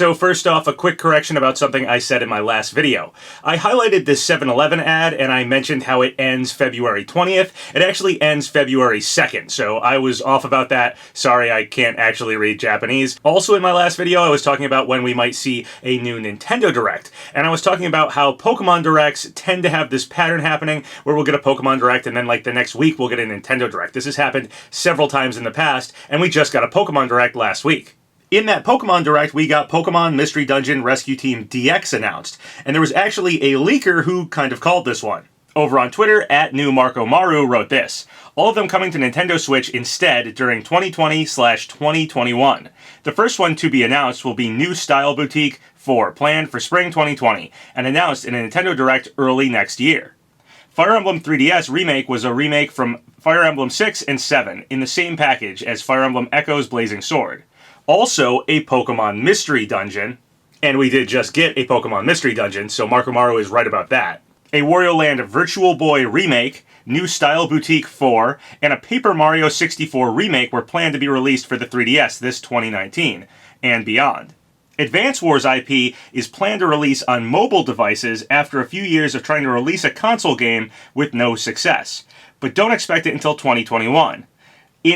So first off, a quick correction about something I said in my last video. I highlighted this 7-Eleven ad and I mentioned how it ends February 20th. It actually ends February 2nd, so I was off about that. Sorry, I can't actually read Japanese. Also in my last video, I was talking about when we might see a new Nintendo Direct, and I was talking about how Pokemon Directs tend to have this pattern happening where we'll get a Pokemon Direct and then like the next week we'll get a Nintendo Direct. This has happened several times in the past, and we just got a Pokemon Direct last week. In that Pokemon Direct, we got Pokemon Mystery Dungeon Rescue Team DX announced, and there was actually a leaker who kind of called this one. Over on Twitter, @Markomaro wrote this: all of them coming to Nintendo Switch instead during 2020/2021. The first one to be announced will be New Style Boutique 4, planned for spring 2020, and announced in a Nintendo Direct early next year. Fire Emblem 3DS Remake was a remake from Fire Emblem 6 and 7 in the same package as Fire Emblem Echo's Blazing Sword. Also, a Pokemon Mystery Dungeon, and we did just get a Pokemon Mystery Dungeon, so Markomaro is right about that. A Wario Land Virtual Boy Remake, New Style Boutique 4, and a Paper Mario 64 Remake were planned to be released for the 3DS this 2019, and beyond. Advance Wars IP is planned to release on mobile devices after a few years of trying to release a console game with no success, but don't expect it until 2021.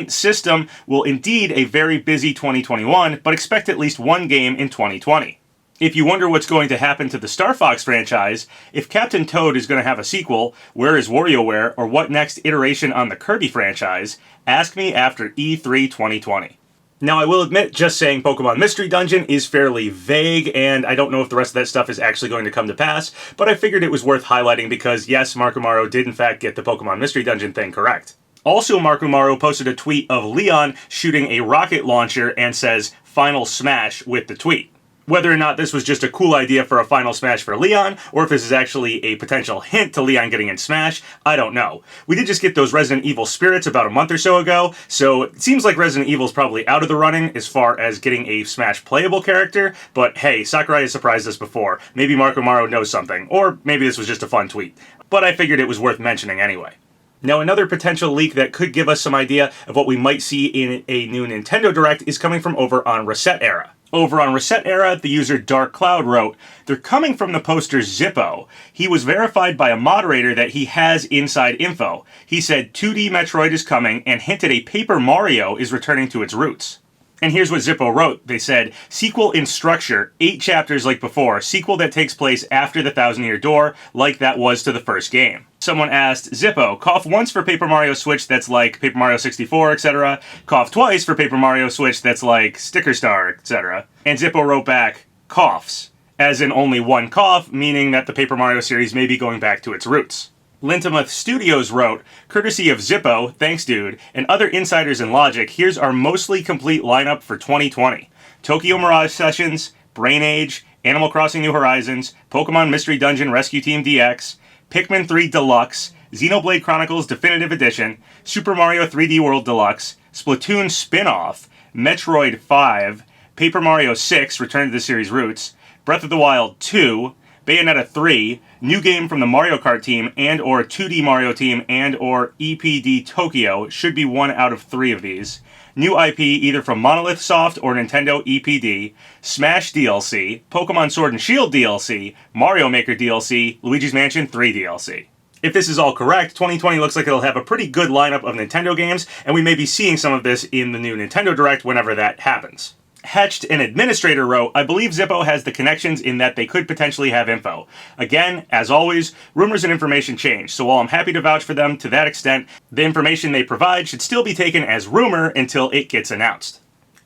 System will indeed a very busy 2021, but expect at least one game in 2020. If you wonder what's going to happen to the Star Fox franchise, if Captain Toad is going to have a sequel, where is WarioWare, or what next iteration on the Kirby franchise, ask me after E3 2020. Now, I will admit, just saying Pokemon Mystery Dungeon is fairly vague, and I don't know if the rest of that stuff is actually going to come to pass, but I figured it was worth highlighting because, yes, Markomaro did in fact get the Pokemon Mystery Dungeon thing correct. Also, Markomaro posted a tweet of Leon shooting a rocket launcher and says, "Final Smash" with the tweet. Whether or not this was just a cool idea for a Final Smash for Leon, or if this is actually a potential hint to Leon getting in Smash, I don't know. We did just get those Resident Evil spirits about a month or so ago, so it seems like Resident Evil's probably out of the running as far as getting a Smash playable character, but hey, Sakurai has surprised us before. Maybe Markomaro knows something, or maybe this was just a fun tweet. But I figured it was worth mentioning anyway. Now, another potential leak that could give us some idea of what we might see in a new Nintendo Direct is coming from over on Reset Era. Over on Reset Era, the user Dark Cloud wrote, "They're coming from the poster Zippo. He was verified by a moderator that he has inside info. He said 2D Metroid is coming and hinted a Paper Mario is returning to its roots." And here's what Zippo wrote. They said, "Sequel in structure, 8 chapters like before, sequel that takes place after the Thousand Year Door, like that was to the first game." Someone asked, "Zippo, cough once for Paper Mario Switch that's like Paper Mario 64, etc. Cough twice for Paper Mario Switch that's like Sticker Star, etc." And Zippo wrote back, "Coughs," as in only one cough, meaning that the Paper Mario series may be going back to its roots. Lintamuth Studios wrote, "Courtesy of Zippo, thanks dude, and other insiders in Logic, here's our mostly complete lineup for 2020. Tokyo Mirage Sessions, Brain Age, Animal Crossing New Horizons, Pokemon Mystery Dungeon Rescue Team DX, Pikmin 3 Deluxe, Xenoblade Chronicles Definitive Edition, Super Mario 3D World Deluxe, Splatoon Spin-Off, Metroid 5, Paper Mario 6, Return to the Series Roots, Breath of the Wild 2, Bayonetta 3, new game from the Mario Kart team and or 2D Mario team and or EPD Tokyo, should be one out of 3 of these. New IP either from Monolith Soft or Nintendo EPD, Smash DLC, Pokemon Sword and Shield DLC, Mario Maker DLC, Luigi's Mansion 3 DLC. If this is all correct, 2020 looks like it'll have a pretty good lineup of Nintendo games, and we may be seeing some of this in the new Nintendo Direct whenever that happens. Hetched, an administrator, wrote, "I believe Zippo has the connections in that they could potentially have info. Again, as always, rumors and information change, so while I'm happy to vouch for them to that extent, the information they provide should still be taken as rumor until it gets announced."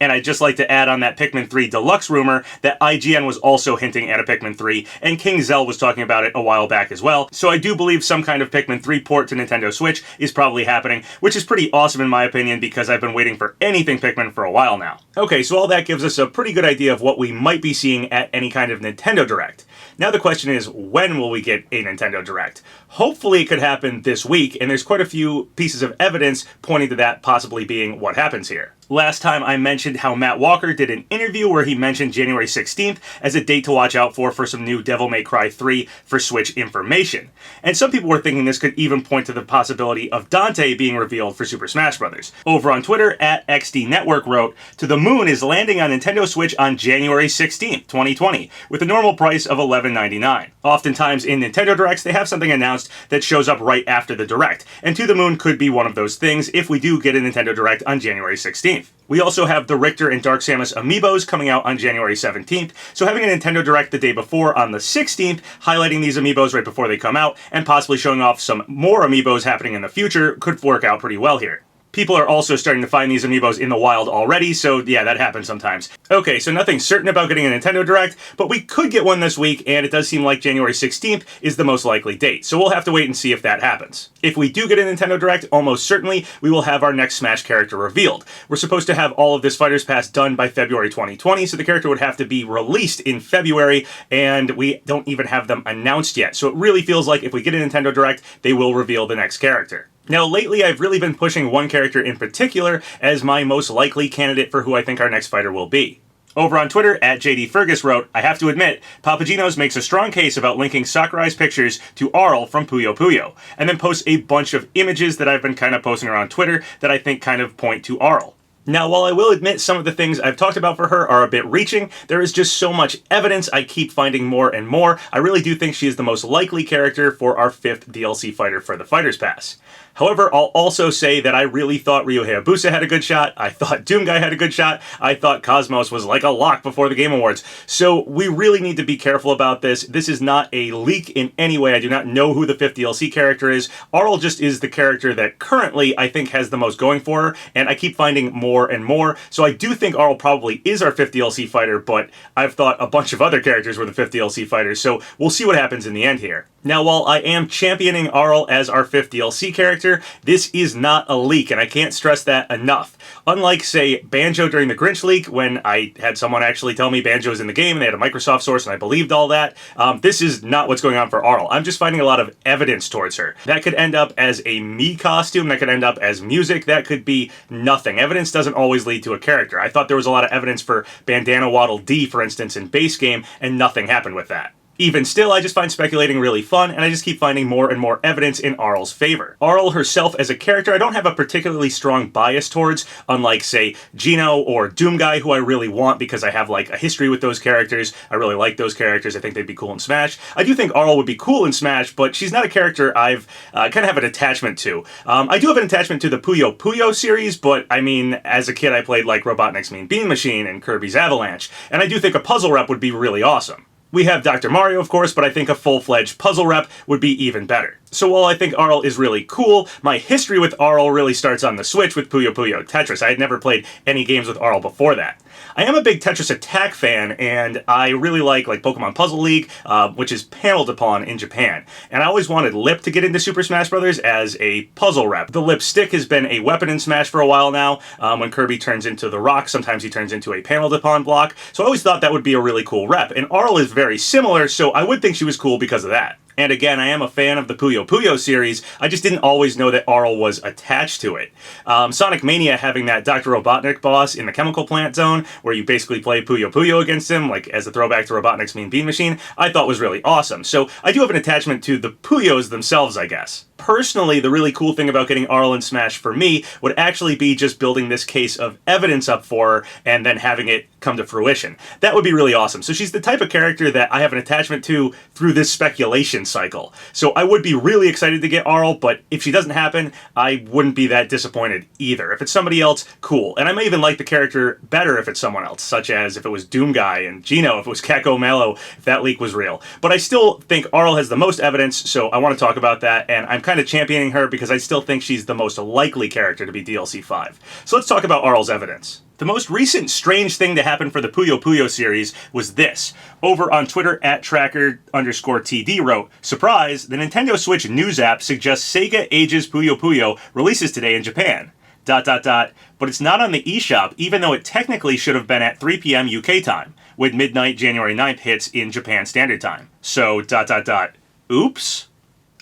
And I'd just like to add on that Pikmin 3 Deluxe rumor that IGN was also hinting at a Pikmin 3, and King Zell was talking about it a while back as well, so I do believe some kind of Pikmin 3 port to Nintendo Switch is probably happening, which is pretty awesome in my opinion because I've been waiting for anything Pikmin for a while now. Okay, so all that gives us a pretty good idea of what we might be seeing at any kind of Nintendo Direct. Now the question is, when will we get a Nintendo Direct? Hopefully it could happen this week, and there's quite a few pieces of evidence pointing to that possibly being what happens here. Last time I mentioned how Matt Walker did an interview where he mentioned January 16th as a date to watch out for some new Devil May Cry 3 for Switch information. And some people were thinking this could even point to the possibility of Dante being revealed for Super Smash Bros. Over on Twitter, @XD Network wrote, "To the Moon is landing on Nintendo Switch on January 16th, 2020, with a normal price of $11.99. Oftentimes in Nintendo Directs, they have something announced that shows up right after the Direct, and To the Moon could be one of those things if we do get a Nintendo Direct on January 16th. We also have the Richter and Dark Samus amiibos coming out on January 17th, so having a Nintendo Direct the day before on the 16th, highlighting these amiibos right before they come out, and possibly showing off some more amiibos happening in the future could work out pretty well here. People are also starting to find these amiibos in the wild already, so yeah, that happens sometimes. Okay, so nothing certain about getting a Nintendo Direct, but we could get one this week, and it does seem like January 16th is the most likely date, so we'll have to wait and see if that happens. If we do get a Nintendo Direct, almost certainly we will have our next Smash character revealed. We're supposed to have all of this Fighters Pass done by February 2020, so the character would have to be released in February, and we don't even have them announced yet, so it really feels like if we get a Nintendo Direct, they will reveal the next character. Now, lately, I've really been pushing one character in particular as my most likely candidate for who I think our next fighter will be. Over on Twitter, @JDFergus wrote, "I have to admit, PapaGenos makes a strong case about linking Sakurai's pictures to Arle from Puyo Puyo, and then posts a bunch of images that I've been kind of posting around Twitter that I think kind of point to Arle. Now, while I will admit some of the things I've talked about for her are a bit reaching, there is just so much evidence I keep finding more and more. I really do think she is the most likely character for our 5th DLC fighter for the Fighters Pass. However, I'll also say that I really thought Ryo Hayabusa had a good shot, I thought Doomguy had a good shot, I thought Cosmos was like a lock before the Game Awards. So we really need to be careful about this. This is not a leak in any way. I do not know who the 5th DLC character is. Arle just is the character that currently I think has the most going for her, and I keep finding more and more. So I do think Arle probably is our 5th DLC fighter, but I've thought a bunch of other characters were the 5th DLC fighters, so we'll see what happens in the end here. Now, while I am championing Arle as our 5th DLC character, this is not a leak, and I can't stress that enough. Unlike, say, Banjo during the Grinch leak, when I had someone actually tell me Banjo's in the game and they had a Microsoft source and I believed all that, this is not what's going on for Arle. I'm just finding a lot of evidence towards her. That could end up as a me costume, that could end up as music, that could be nothing. Evidence doesn't always lead to a character. I thought there was a lot of evidence for Bandana Waddle Dee, for instance, in base game, and nothing happened with that. Even still, I just find speculating really fun, and I just keep finding more and more evidence in Arle's favor. Arle herself as a character, I don't have a particularly strong bias towards, unlike, say, Gino or Doomguy, who I really want because I have, like, a history with those characters. I really like those characters. I think they'd be cool in Smash. I do think Arle would be cool in Smash, but she's not a character I've kind of have an attachment to. I do have an attachment to the Puyo Puyo series, but, I mean, as a kid I played, like, Robotnik's Mean Bean Machine and Kirby's Avalanche, and I do think a puzzle rep would be really awesome. We have Dr. Mario, of course, but I think a full-fledged puzzle rep would be even better. So while I think Arle is really cool, my history with Arle really starts on the Switch with Puyo Puyo Tetris. I had never played any games with Arle before that. I am a big Tetris Attack fan, and I really like Pokemon Puzzle League, which is paneled upon in Japan. And I always wanted Lip to get into Super Smash Bros. As a puzzle rep. The Lip stick has been a weapon in Smash for a while now. When Kirby turns into the rock, sometimes he turns into a paneled upon block. So I always thought that would be a really cool rep. And Arle is very similar, so I would think she was cool because of that. And again, I am a fan of the Puyo Puyo series, I just didn't always know that Arle was attached to it. Sonic Mania having that Dr. Robotnik boss in the Chemical Plant Zone, where you basically play Puyo Puyo against him, like as a throwback to Robotnik's Mean Bean Machine, I thought was really awesome. So I do have an attachment to the Puyos themselves, I guess. Personally, the really cool thing about getting Arle in Smash for me would actually be just building this case of evidence up for her and then having it come to fruition. That would be really awesome. So she's the type of character that I have an attachment to through this speculation cycle. So I would be really excited to get Arle, but if she doesn't happen, I wouldn't be that disappointed either. If it's somebody else, cool. And I may even like the character better if it's someone else, such as if it was Doomguy and Gino, if it was Kako Mello, if that leak was real. But I still think Arle has the most evidence, so I want to talk about that, and I'm kind of championing her because I still think she's the most likely character to be DLC 5. So let's talk about Arle's evidence. The most recent strange thing to happen for the Puyo Puyo series was this. Over on Twitter, @tracker_TD wrote, "Surprise, the Nintendo Switch news app suggests Sega Ages Puyo Puyo releases today in Japan. ... But it's not on the eShop, even though it technically should have been at 3 p.m. UK time, with midnight January 9th hits in Japan Standard Time. So, ... Oops?"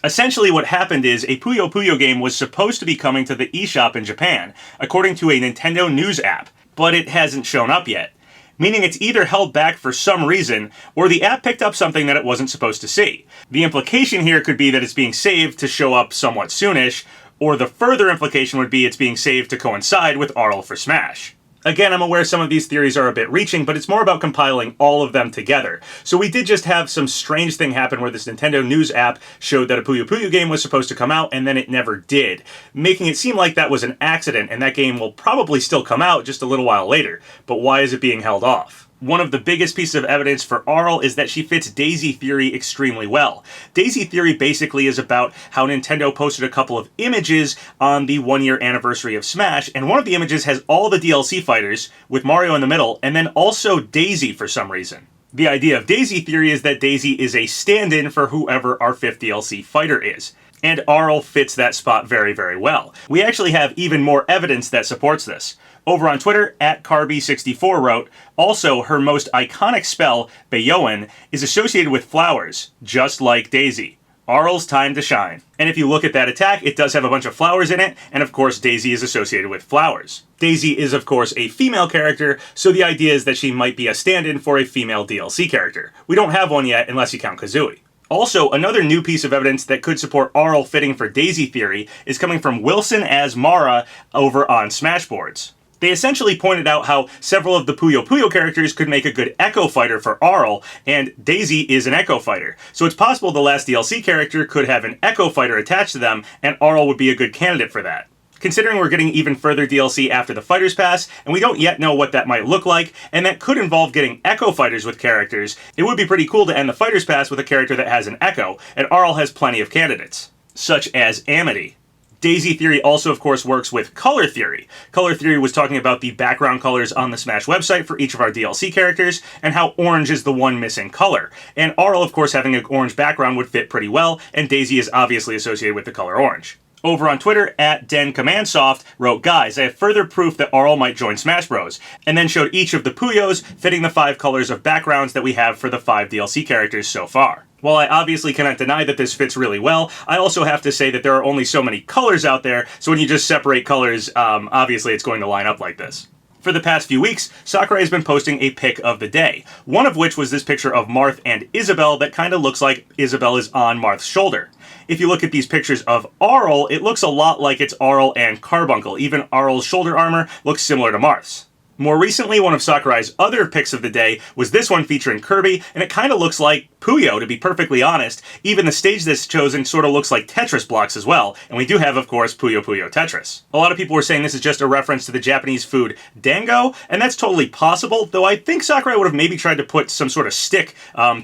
Essentially what happened is a Puyo Puyo game was supposed to be coming to the eShop in Japan, according to a Nintendo News app, but it hasn't shown up yet. Meaning it's either held back for some reason, or the app picked up something that it wasn't supposed to see. The implication here could be that it's being saved to show up somewhat soonish, or the further implication would be it's being saved to coincide with Arle for Smash. Again, I'm aware some of these theories are a bit reaching, but it's more about compiling all of them together. So we did just have some strange thing happen where this Nintendo News app showed that a Puyo Puyo game was supposed to come out, and then it never did, making it seem like that was an accident, and that game will probably still come out just a little while later. But why is it being held off? One of the biggest pieces of evidence for Arle is that she fits Daisy Theory extremely well. Daisy Theory basically is about how Nintendo posted a couple of images on the 1-year anniversary of Smash, and one of the images has all the DLC fighters, with Mario in the middle, and then also Daisy for some reason. The idea of Daisy Theory is that Daisy is a stand-in for whoever our 5th DLC fighter is. And Arle fits that spot very, very well. We actually have even more evidence that supports this. Over on Twitter, @Carby64 wrote, also, her most iconic spell, Bayoan, is associated with flowers, just like Daisy. Arle's time to shine. And if you look at that attack, it does have a bunch of flowers in it, and of course Daisy is associated with flowers. Daisy is of course a female character, so the idea is that she might be a stand-in for a female DLC character. We don't have one yet unless you count Kazooie. Also, another new piece of evidence that could support Arle fitting for Daisy Theory is coming from Wilson as Mara over on Smashboards. They essentially pointed out how several of the Puyo Puyo characters could make a good Echo Fighter for Arle, and Daisy is an Echo Fighter. So it's possible the last DLC character could have an Echo Fighter attached to them, and Arle would be a good candidate for that. Considering we're getting even further DLC after the Fighters Pass, and we don't yet know what that might look like, and that could involve getting Echo Fighters with characters, it would be pretty cool to end the Fighters Pass with a character that has an Echo, and Arle has plenty of candidates, such as Amity. Daisy Theory also, of course, works with Color Theory. Color Theory was talking about the background colors on the Smash website for each of our DLC characters, and how orange is the one missing color. And Arle, of course, having an orange background would fit pretty well, and Daisy is obviously associated with the color orange. Over on Twitter, @DenCommandSoft wrote, guys, I have further proof that Arle might join Smash Bros, and then showed each of the Puyos fitting the 5 colors of backgrounds that we have for the 5 DLC characters so far. While I obviously cannot deny that this fits really well, I also have to say that there are only so many colors out there, so when you just separate colors, obviously it's going to line up like this. For the past few weeks, Sakurai has been posting a pic of the day, one of which was this picture of Marth and Isabelle that kind of looks like Isabelle is on Marth's shoulder. If you look at these pictures of Arle, it looks a lot like it's Arle and Carbuncle. Even Arle's shoulder armor looks similar to Marth's. More recently, one of Sakurai's other pics of the day was this one featuring Kirby, and it kind of looks like Puyo, to be perfectly honest. Even the stage that's chosen sort of looks like Tetris blocks as well, and we do have, of course, Puyo Puyo Tetris. A lot of people were saying this is just a reference to the Japanese food dango, and that's totally possible, though I think Sakurai would have maybe tried to put some sort of stick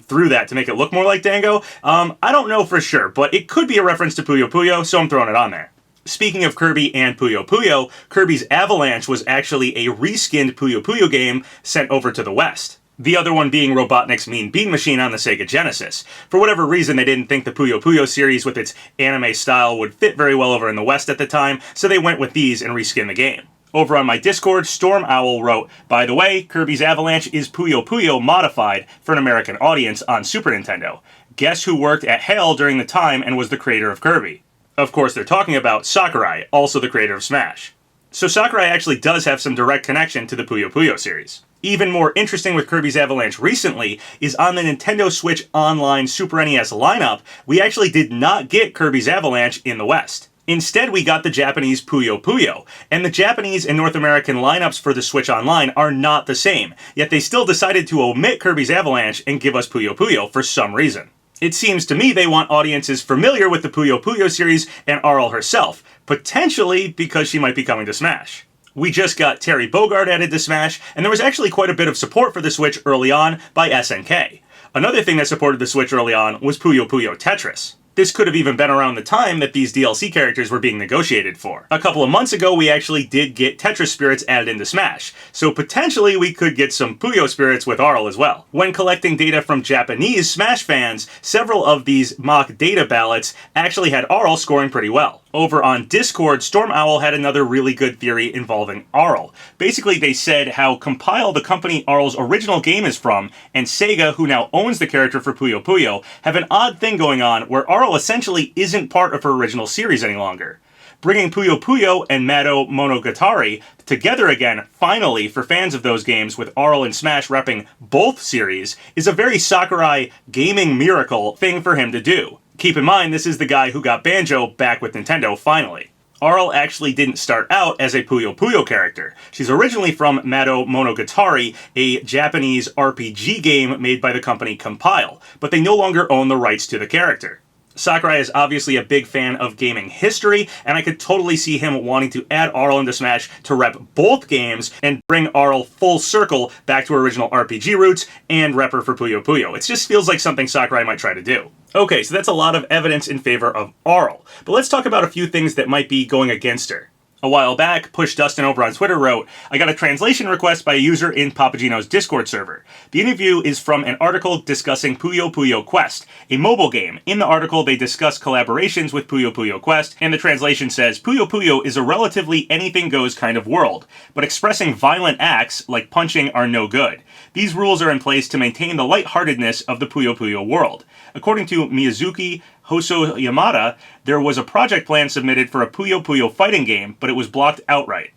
through that to make it look more like dango. I don't know for sure, but it could be a reference to Puyo Puyo, so I'm throwing it on there. Speaking of Kirby and Puyo Puyo, Kirby's Avalanche was actually a reskinned Puyo Puyo game sent over to the West. The other one being Robotnik's Mean Bean Machine on the Sega Genesis. For whatever reason, they didn't think the Puyo Puyo series with its anime style would fit very well over in the West at the time, so they went with these and reskinned the game. Over on my Discord, Storm Owl wrote, by the way, Kirby's Avalanche is Puyo Puyo modified for an American audience on Super Nintendo. Guess who worked at HAL during the time and was the creator of Kirby? Of course, they're talking about Sakurai, also the creator of Smash. So Sakurai actually does have some direct connection to the Puyo Puyo series. Even more interesting with Kirby's Avalanche recently is on the Nintendo Switch Online Super NES lineup, we actually did not get Kirby's Avalanche in the West. Instead, we got the Japanese Puyo Puyo, and the Japanese and North American lineups for the Switch Online are not the same, yet they still decided to omit Kirby's Avalanche and give us Puyo Puyo for some reason. It seems to me they want audiences familiar with the Puyo Puyo series and Arle herself, potentially because she might be coming to Smash. We just got Terry Bogard added to Smash, and there was actually quite a bit of support for the Switch early on by SNK. Another thing that supported the Switch early on was Puyo Puyo Tetris. This could have even been around the time that these DLC characters were being negotiated for. A couple of months ago, we actually did get Tetris spirits added into Smash, so potentially we could get some Puyo spirits with Arle as well. When collecting data from Japanese Smash fans, several of these mock data ballots actually had Arle scoring pretty well. Over on Discord, Storm Owl had another really good theory involving Arle. Basically, they said how Compile, the company Arle's original game is from, and Sega, who now owns the character for Puyo Puyo, have an odd thing going on where Arle essentially isn't part of her original series any longer. Bringing Puyo Puyo and Mado Monogatari together again, finally, for fans of those games, with Arle and Smash repping both series, is a very Sakurai gaming miracle thing for him to do. Keep in mind, this is the guy who got Banjo back with Nintendo, finally. Arle actually didn't start out as a Puyo Puyo character. She's originally from Mado Monogatari, a Japanese RPG game made by the company Compile, but they no longer own the rights to the character. Sakurai is obviously a big fan of gaming history, and I could totally see him wanting to add Arle into Smash to rep both games and bring Arle full circle back to her original RPG roots and rep her for Puyo Puyo. It just feels like something Sakurai might try to do. Okay, so that's a lot of evidence in favor of Arle, but let's talk about a few things that might be going against her. A while back, Push Dustin over on Twitter wrote, "I got a translation request by a user in PapaGenos Discord server. The interview is from an article discussing Puyo Puyo Quest, a mobile game. In the article, they discuss collaborations with Puyo Puyo Quest, and the translation says, Puyo Puyo is a relatively anything-goes kind of world, but expressing violent acts, like punching, are no good. These rules are in place to maintain the lightheartedness of the Puyo Puyo world. According to Miyazuki Hoso Yamada, there was a project plan submitted for a Puyo Puyo fighting game, but it was blocked outright."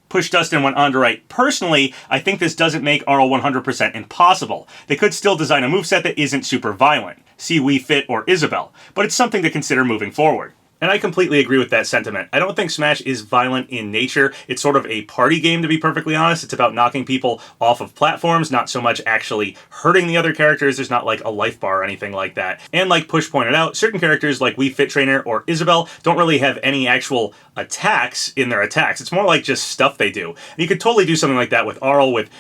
Push Dustin went on to write, "Personally, I think this doesn't make Arle 100% impossible. They could still design a moveset that isn't super violent. See Wii Fit or Isabelle. But it's something to consider moving forward." And I completely agree with that sentiment. I don't think Smash is violent in nature. It's sort of a party game, to be perfectly honest. It's about knocking people off of platforms, not so much actually hurting the other characters. There's not like a life bar or anything like that. And like Push pointed out, certain characters like Wii Fit Trainer or Isabelle don't really have any actual attacks in their attacks. It's more like just stuff they do. And you could totally do something like that with Arle with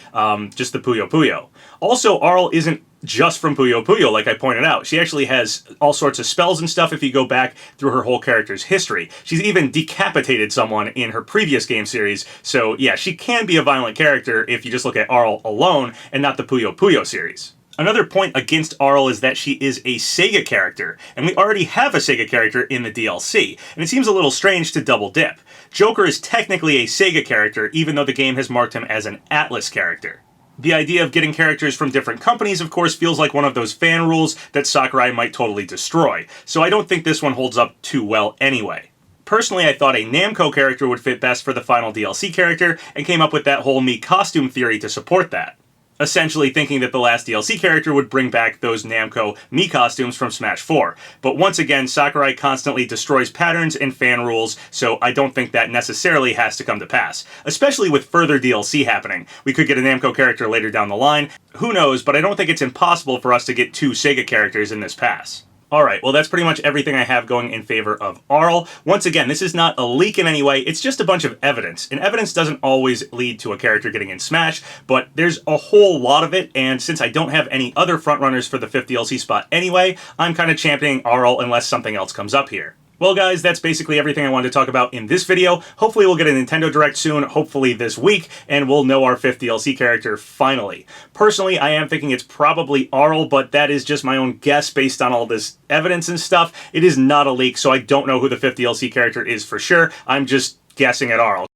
just the Puyo Puyo. Also, Arle isn't just from Puyo Puyo, like I pointed out. She actually has all sorts of spells and stuff if you go back through her whole character's history. She's even decapitated someone in her previous game series, so yeah, she can be a violent character if you just look at Arle alone and not the Puyo Puyo series. Another point against Arle is that she is a Sega character, and we already have a Sega character in the DLC, and it seems a little strange to double dip. Joker is technically a Sega character, even though the game has marked him as an Atlas character. The idea of getting characters from different companies, of course, feels like one of those fan rules that Sakurai might totally destroy, so I don't think this one holds up too well anyway. Personally, I thought a Namco character would fit best for the final DLC character, and came up with that whole Mii costume theory to support that. Essentially thinking that the last DLC character would bring back those Namco Mii costumes from Smash 4. But once again, Sakurai constantly destroys patterns and fan rules, so I don't think that necessarily has to come to pass. Especially with further DLC happening. We could get a Namco character later down the line. Who knows, but I don't think it's impossible for us to get 2 Sega characters in this pass. Alright, well that's pretty much everything I have going in favor of Arle. Once again, this is not a leak in any way, it's just a bunch of evidence. And evidence doesn't always lead to a character getting in Smash, but there's a whole lot of it, and since I don't have any other frontrunners for the 5th DLC spot anyway, I'm kind of championing Arle unless something else comes up here. Well guys, that's basically everything I wanted to talk about in this video. Hopefully we'll get a Nintendo Direct soon, hopefully this week, and we'll know our 5th DLC character finally. Personally, I am thinking it's probably Arle, but that is just my own guess based on all this evidence and stuff. It is not a leak, so I don't know who the 5th DLC character is for sure. I'm just guessing at Arle.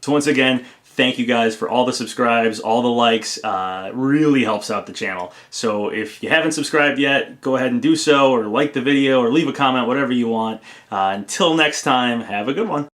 So once again, thank you guys for all the subscribes, all the likes. It really helps out the channel. So if you haven't subscribed yet, go ahead and do so, or like the video, or leave a comment, whatever you want. Until next time, have a good one.